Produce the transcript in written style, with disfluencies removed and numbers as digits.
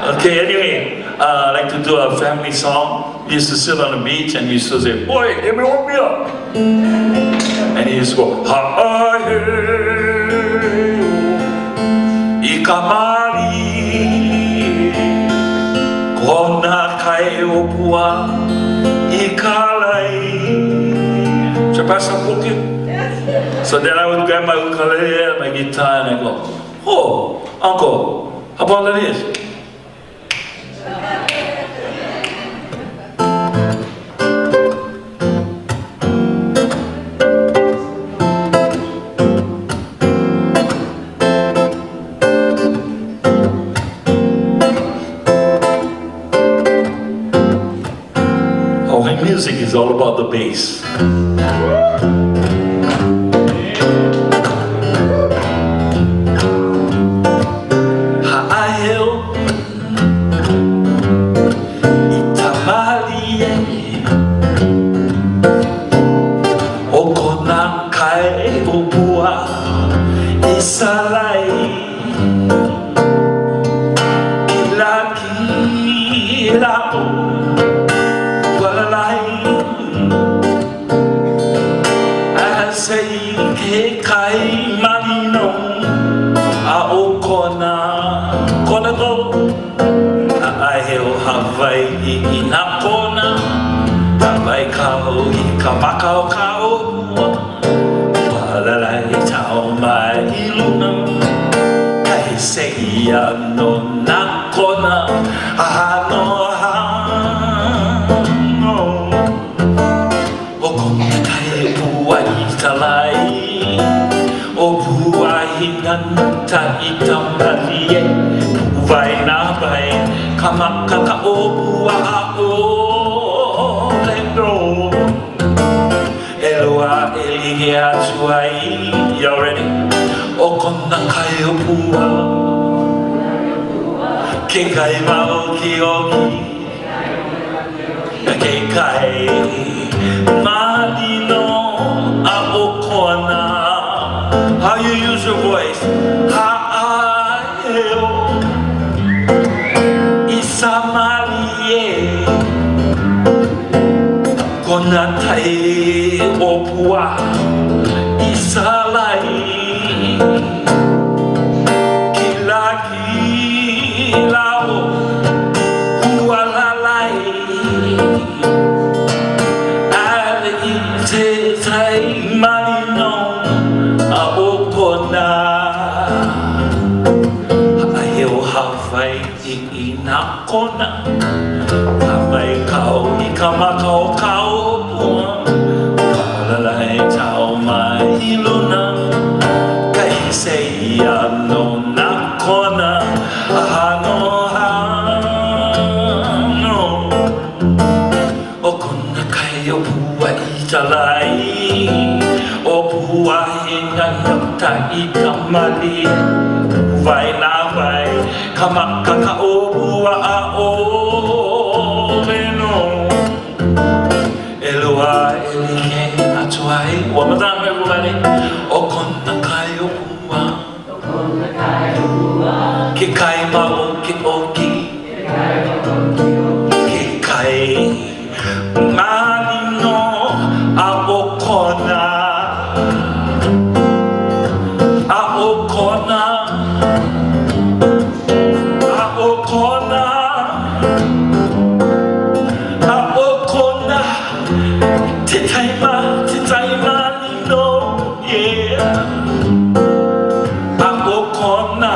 Okay, anyway, I like to do a family song. We used to sit on the beach and we used to say, "Boy, everyone me up." And he used to go, "Ha hey, ikamari, kona kai opua, ikalai." Should I pass some book here? So then I would grab my ukulele and my guitar and I go, "Oh, uncle, how about this?" Oh, my music is all about the bass. Salai kila walalai asai ke kai manino a okona kona go a heo Hawaii ina kona Hawaii kao I kamakao kao walalai tau mai luna kai seia no nakona ano hano o kona kai pua I talai o pua hinanta I tamalie vai na vai kamakaka o pua o lendo Eloa eligea tuai. Y'all ready? O kona kai o pua ke kai mau ki oki ke kai malino a o kona. How you use your voice? Ha eo isamalie kona tai o pua isalai kila kila o hualalai ale te tai malino a o kona a heo Hawaii I na kona Hawaii kau I kamakao kau pua walalai tau mai luna kai seia no nakona hano hano o kona kai o pua I talai o pua hinga nata I kamali vai na vai kamakaka o pua a o leno Eloa elige atuai. One more time, everybody. O kona kai o pua ke kai mau ke oki ke kai malino a o kona a o kona a o kona a o kona te taima lino yeah a o kona